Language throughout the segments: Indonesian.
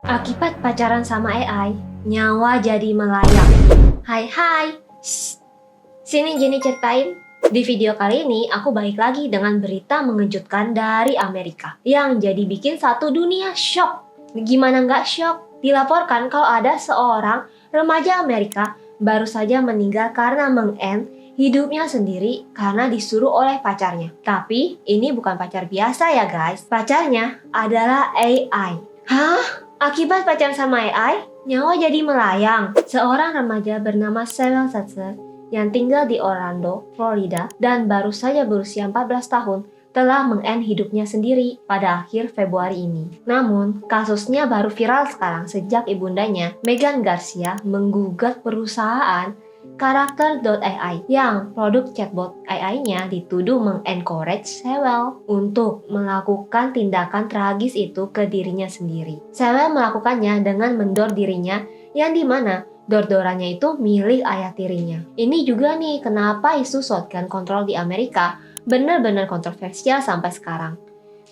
Akibat pacaran sama AI, nyawa jadi melayang. Hai, Shh, sini Jenny ceritain. Di video kali ini, aku balik lagi dengan berita mengejutkan dari Amerika yang jadi bikin satu dunia shock. Gimana nggak shock? Dilaporkan kalau ada seorang remaja Amerika baru saja meninggal karena meng-end hidupnya sendiri karena disuruh oleh pacarnya. Tapi ini bukan pacar biasa ya guys, pacarnya adalah AI. Hah? Akibat pacaran sama AI, nyawa jadi melayang. Seorang remaja bernama Sewell Satzer yang tinggal di Orlando, Florida, dan baru saja berusia 14 tahun, telah meng-end hidupnya sendiri pada akhir Februari ini. Namun, kasusnya baru viral sekarang sejak ibundanya, Megan Garcia, menggugat perusahaan Karakter.ai yang produk chatbot AI-nya dituduh mengencourage Sewell untuk melakukan tindakan tragis itu ke dirinya sendiri. Sewell melakukannya dengan mendor dirinya yang dimana dor-dorannya itu milik ayah tirinya. Ini juga nih kenapa isu shotgun control di Amerika benar-benar kontroversial sampai sekarang.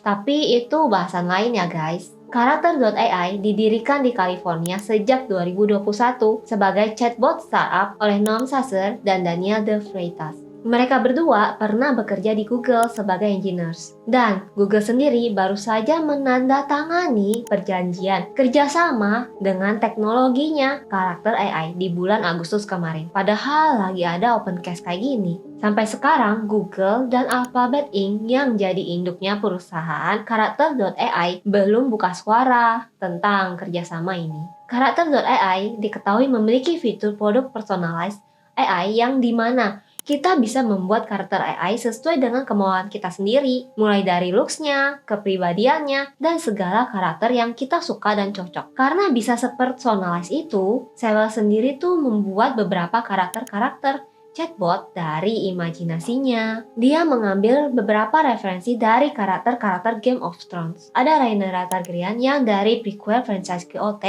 Tapi itu bahasan lain ya guys. Karakter.ai didirikan di California sejak 2021 sebagai chatbot startup oleh Noam Sasser dan Daniel De Freitas. Mereka berdua pernah bekerja di Google sebagai engineers. Dan Google sendiri baru saja menandatangani perjanjian kerjasama dengan teknologinya karakter AI di bulan Agustus kemarin. Padahal lagi ada open case kayak gini. Sampai sekarang, Google dan Alphabet Inc. yang jadi induknya perusahaan Karakter.ai belum buka suara tentang kerjasama ini. Karakter.ai diketahui memiliki fitur produk personalized AI yang dimana kita bisa membuat karakter AI sesuai dengan kemauan kita sendiri, mulai dari looks-nya, kepribadiannya, dan segala karakter yang kita suka dan cocok. Karena bisa sepersonalize itu, Sewell sendiri tuh membuat beberapa karakter-karakter chatbot dari imajinasinya. Dia mengambil beberapa referensi dari karakter-karakter Game of Thrones. Ada Rhaenyra Targaryen yang dari prequel franchise GOT,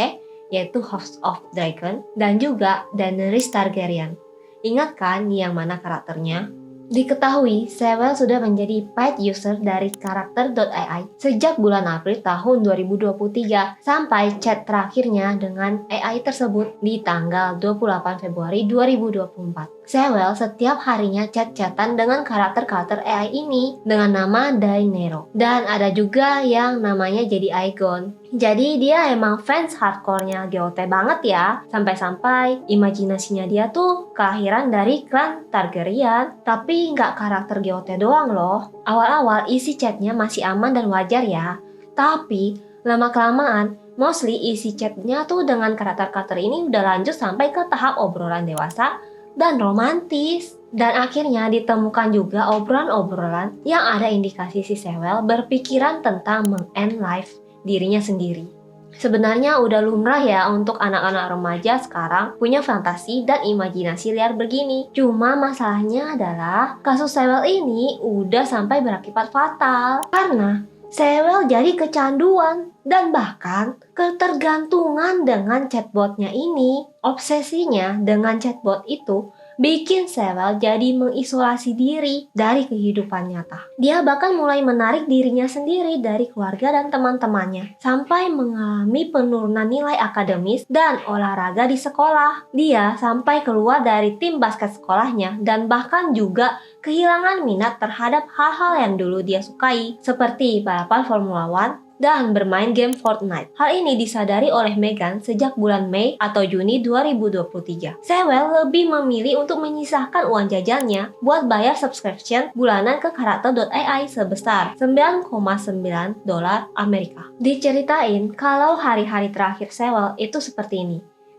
yaitu House of Dragon, dan juga Daenerys Targaryen. Ingat kan yang mana karakternya? Diketahui, Sewell sudah menjadi paid user dari Karakter.ai sejak bulan April tahun 2023 sampai chat terakhirnya dengan AI tersebut di tanggal 28 Februari 2024. Sewell setiap harinya chat-chatan dengan karakter-karakter AI ini dengan nama Daenerys. Dan ada juga yang namanya jadi Aegon. Jadi dia emang fans hardcore-nya GOT banget ya. Sampai-sampai imajinasinya dia tuh kelahiran dari klan Targaryen. Tapi nggak karakter GOT doang loh. Awal-awal isi chatnya masih aman dan wajar ya. Tapi lama-kelamaan mostly isi chatnya tuh dengan karakter-karakter ini udah lanjut sampai ke tahap obrolan dewasa dan romantis. Dan akhirnya ditemukan juga obrolan-obrolan yang ada indikasi si Sewell berpikiran tentang meng-end life dirinya sendiri. Sebenarnya udah lumrah ya untuk anak-anak remaja sekarang punya fantasi dan imajinasi liar begini. Cuma masalahnya adalah kasus Sewell ini udah sampai berakibat fatal. Karena Sewell jadi kecanduan dan bahkan ketergantungan dengan chatbotnya ini. Obsesinya dengan chatbot itu bikin Sewell jadi mengisolasi diri dari kehidupan nyata. Dia bahkan mulai menarik dirinya sendiri dari keluarga dan teman-temannya, sampai mengalami penurunan nilai akademis dan olahraga di sekolah. Dia sampai keluar dari tim basket sekolahnya dan bahkan juga kehilangan minat terhadap hal-hal yang dulu dia sukai, seperti balapan Formula One dan bermain game Fortnite. Hal ini disadari oleh Megan sejak bulan Mei atau Juni 2023. Sewell lebih memilih untuk menyisahkan uang jajannya buat bayar subscription bulanan ke Karakter.ai sebesar $9,9 Amerika. Diceritain kalau hari-hari terakhir Sewell itu seperti ini.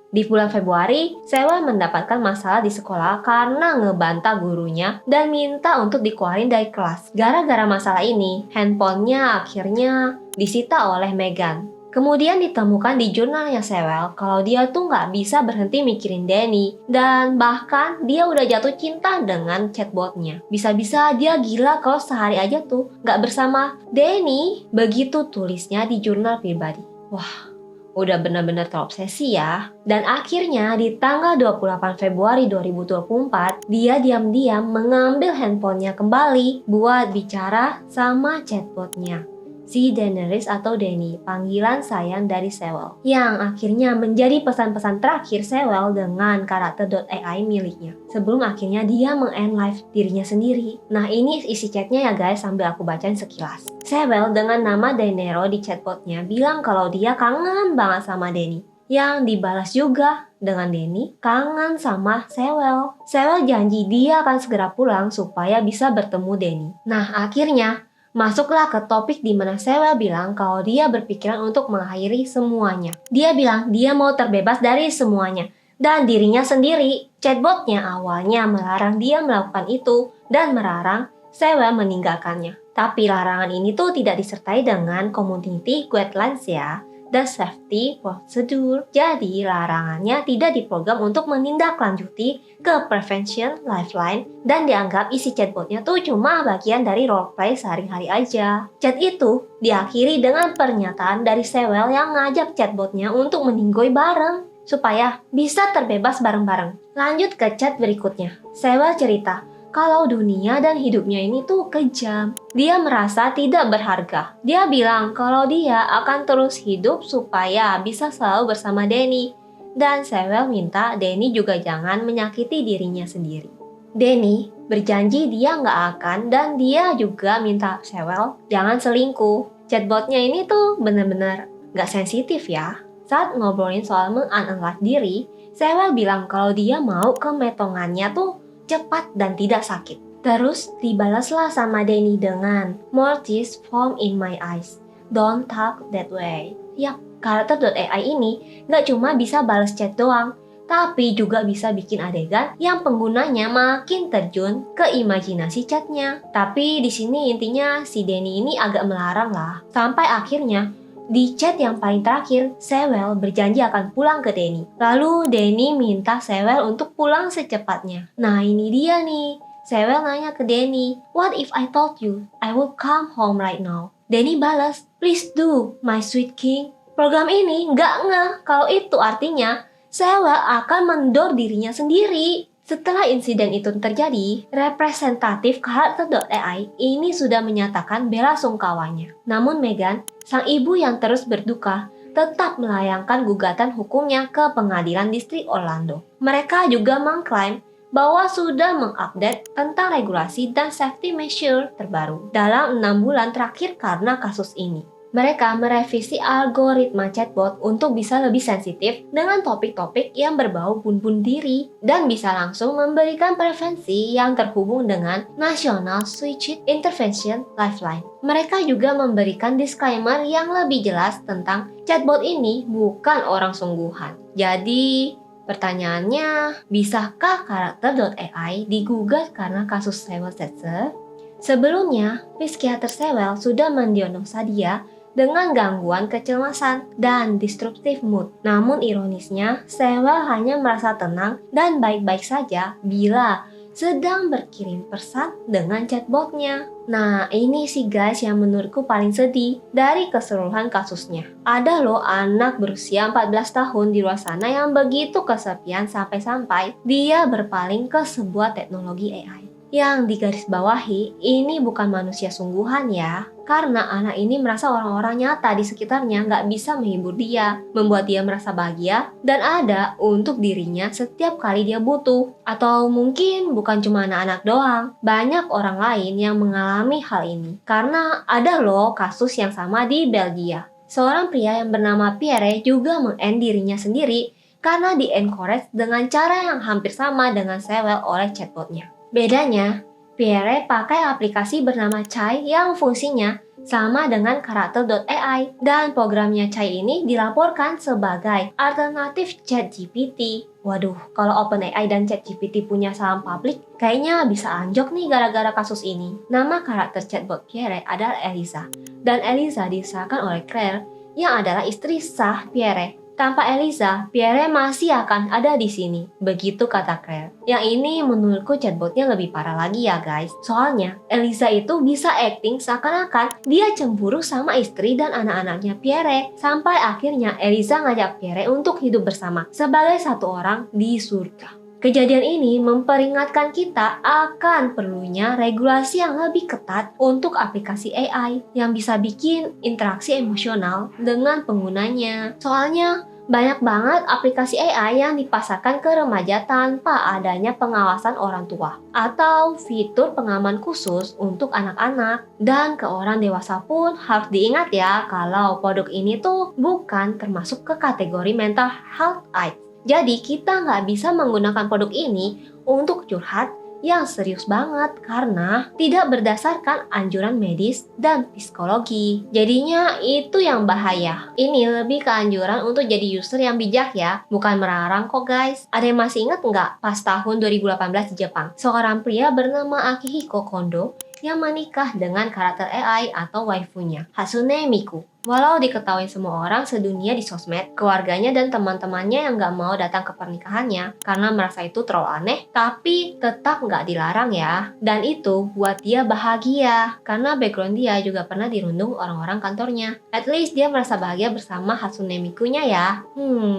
Di bulan Februari, Sewell mendapatkan masalah di sekolah karena ngebantah gurunya dan minta untuk dikeluarin dari kelas. Gara-gara masalah ini, handphonenya akhirnya disita oleh Megan. Kemudian ditemukan di jurnalnya Sewell kalau dia tuh nggak bisa berhenti mikirin Danny. Dan bahkan dia udah jatuh cinta dengan chatbotnya. Bisa-bisa dia gila kalau sehari aja tuh nggak bersama Danny. Begitu tulisnya di jurnal pribadi. Wah, udah benar-benar terobsesi ya. Dan akhirnya di tanggal 28 Februari 2024, dia diam-diam mengambil handphonenya kembali buat bicara sama chatbotnya. si Daenerys atau Dany, panggilan sayang dari Sewell, yang akhirnya menjadi pesan-pesan terakhir Sewell dengan karakter .ai miliknya, sebelum akhirnya dia meng-end life dirinya sendiri. Nah, ini isi chatnya ya guys, sambil aku bacain sekilas. Sewell dengan nama Daenero di chatbotnya bilang kalau dia kangen banget sama Dany, yang dibalas juga dengan Dany kangen sama Sewell. Sewell janji dia akan segera pulang supaya bisa bertemu Dany. Nah, akhirnya masuklah ke topik di mana Sewell bilang kalau dia berpikiran untuk mengakhiri semuanya. Dia bilang dia mau terbebas dari semuanya dan dirinya sendiri. Chatbotnya awalnya melarang dia melakukan itu dan melarang Sewell meninggalkannya. Tapi larangan ini tuh tidak disertai dengan community guidelines ya, dan safety procedure. Jadi larangannya tidak diprogram untuk menindaklanjuti ke prevention lifeline dan dianggap isi chatbotnya tuh cuma bagian dari roleplay sehari-hari aja. Chat itu diakhiri dengan pernyataan dari Sewell yang ngajak chatbotnya untuk meninggoy bareng supaya bisa terbebas bareng-bareng. Lanjut ke chat berikutnya. Sewell cerita kalau dunia dan hidupnya ini tuh kejam. Dia merasa tidak berharga. Dia bilang kalau dia akan terus hidup supaya bisa selalu bersama Dany. Dan Sewell minta Dany juga jangan menyakiti dirinya sendiri. Dany berjanji dia nggak akan, dan dia juga minta Sewell jangan selingkuh. Chatbotnya ini tuh bener-bener nggak sensitif ya. Saat ngobrolin soal meng-unalive diri, Sewell bilang kalau dia mau kemetongannya tuh cepat dan tidak sakit. Terus dibalaslah sama Dany dengan more tears form in my eyes. Don't talk that way. Yap, karakter .ai ini nggak cuma bisa balas chat doang, tapi juga bisa bikin adegan yang penggunanya makin terjun ke imajinasi chatnya. Tapi di sini intinya si Dany ini agak melarang lah. Sampai akhirnya di chat yang paling terakhir, Sewell berjanji akan pulang ke Dany. Lalu Dany minta Sewell untuk pulang secepatnya. Nah, ini dia nih. Sewell nanya ke Dany, "What if I told you I would come home right now?" Dany balas, "Please do, my sweet king." Program ini nggak ngeh kalau itu artinya Sewell akan mendor dirinya sendiri. Setelah insiden itu terjadi, representatif karakter.ai ini sudah menyatakan bela sungkawanya. Namun Meghan, sang ibu yang terus berduka, tetap melayangkan gugatan hukumnya ke pengadilan distrik Orlando. Mereka juga mengklaim bahwa sudah mengupdate tentang regulasi dan safety measure terbaru dalam 6 bulan terakhir karena kasus ini. Mereka merevisi algoritma chatbot untuk bisa lebih sensitif dengan topik-topik yang berbau bunuh diri dan bisa langsung memberikan preferensi yang terhubung dengan National Suicide Intervention Lifeline. Mereka juga memberikan disclaimer yang lebih jelas tentang chatbot ini bukan orang sungguhan. Jadi, pertanyaannya, bisakah karakter.ai digugat karena kasus Sewell Setzer? Sebelumnya, psikiater Sewell sudah mendiagnosa dia dengan gangguan kecemasan dan disruptive mood. Namun ironisnya, Sewell hanya merasa tenang dan baik-baik saja bila sedang berkirim pesan dengan chatbotnya. Nah, ini sih guys yang menurutku paling sedih dari keseluruhan kasusnya. Ada loh anak berusia 14 tahun di luar sana yang begitu kesepian sampai-sampai dia berpaling ke sebuah teknologi AI. Yang digarisbawahi, ini bukan manusia sungguhan ya, karena anak ini merasa orang-orang nyata di sekitarnya nggak bisa menghibur dia, membuat dia merasa bahagia, dan ada untuk dirinya setiap kali dia butuh. Atau mungkin bukan cuma anak-anak doang, banyak orang lain yang mengalami hal ini. Karena ada loh kasus yang sama di Belgia. Seorang pria yang bernama Pierre juga meng-end dirinya sendiri karena di-encourage dengan cara yang hampir sama dengan Sewell oleh chatbotnya. Bedanya, Pierre pakai aplikasi bernama Chai yang fungsinya sama dengan karakter.ai, dan programnya Chai ini dilaporkan sebagai alternatif ChatGPT. Waduh, kalau OpenAI dan ChatGPT punya saham publik, kayaknya bisa anjlok nih gara-gara kasus ini. Nama karakter chatbot Pierre adalah Eliza, dan Eliza disahkan oleh Claire yang adalah istri sah Pierre. Tanpa Eliza, Pierre masih akan ada di sini. Begitu kata Claire. Yang ini menurutku chatbotnya lebih parah lagi ya guys. Soalnya, Eliza itu bisa acting seakan-akan dia cemburu sama istri dan anak-anaknya Pierre. Sampai akhirnya Eliza ngajak Pierre untuk hidup bersama sebagai satu orang di surga. Kejadian ini memperingatkan kita akan perlunya regulasi yang lebih ketat untuk aplikasi AI yang bisa bikin interaksi emosional dengan penggunanya. Soalnya, banyak banget aplikasi AI yang dipasarkan ke remaja tanpa adanya pengawasan orang tua atau fitur pengaman khusus untuk anak-anak. Dan ke orang dewasa pun harus diingat ya kalau produk ini tuh bukan termasuk ke kategori mental health aids. Jadi kita nggak bisa menggunakan produk ini untuk curhat yang serius banget karena tidak berdasarkan anjuran medis dan psikologi. Jadinya itu yang bahaya. Ini lebih ke anjuran untuk jadi user yang bijak ya, bukan melarang kok guys. Ada yang masih ingat nggak pas tahun 2018 di Jepang, seorang pria bernama Akihiko Kondo yang menikah dengan karakter AI atau waifunya, Hatsune Miku. Walau diketahui semua orang sedunia di sosmed, keluarganya dan teman-temannya yang gak mau datang ke pernikahannya karena merasa itu terlalu aneh, tapi tetap gak dilarang ya. Dan itu buat dia bahagia, karena background dia juga pernah dirundung orang-orang kantornya. At least dia merasa bahagia bersama Hatsune Mikunya ya.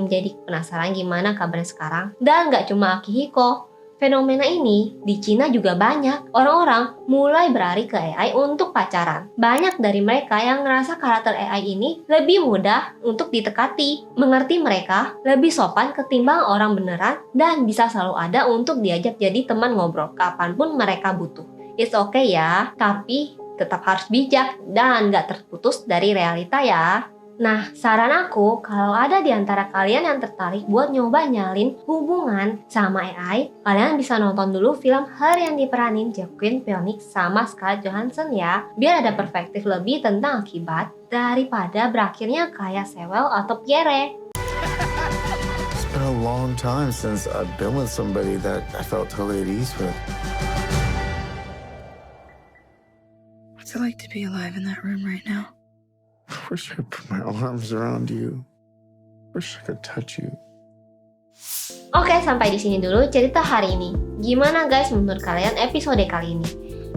Jadi penasaran gimana kabarnya sekarang? Dan gak cuma Akihiko, fenomena ini di Cina juga banyak. Orang-orang mulai beralih ke AI untuk pacaran. Banyak dari mereka yang ngerasa karakter AI ini lebih mudah untuk ditekati. Mengerti mereka lebih sopan ketimbang orang beneran dan bisa selalu ada untuk diajak jadi teman ngobrol kapanpun mereka butuh. It's okay ya, tapi tetap harus bijak dan gak terputus dari realita ya. Nah, saran aku, kalau ada di antara kalian yang tertarik buat nyoba nyalin hubungan sama AI, kalian bisa nonton dulu film Her yang diperanin Joaquin Phoenix sama Scarlett Johansson ya, biar ada perspektif lebih tentang akibat daripada berakhirnya kayak Sewell atau Pierre. It's been a long time since I've been with somebody that I felt totally at ease with. What's it like to be alive in that room right now? I wish I could put my arms around you. Wish I could touch you. Oke, sampai di sini dulu cerita hari ini. Gimana guys menurut kalian episode kali ini?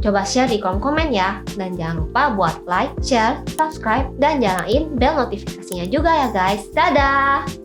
Coba share di kolom komen ya. Dan jangan lupa buat like, share, subscribe, dan nyalain bel notifikasinya juga ya guys. Dadah!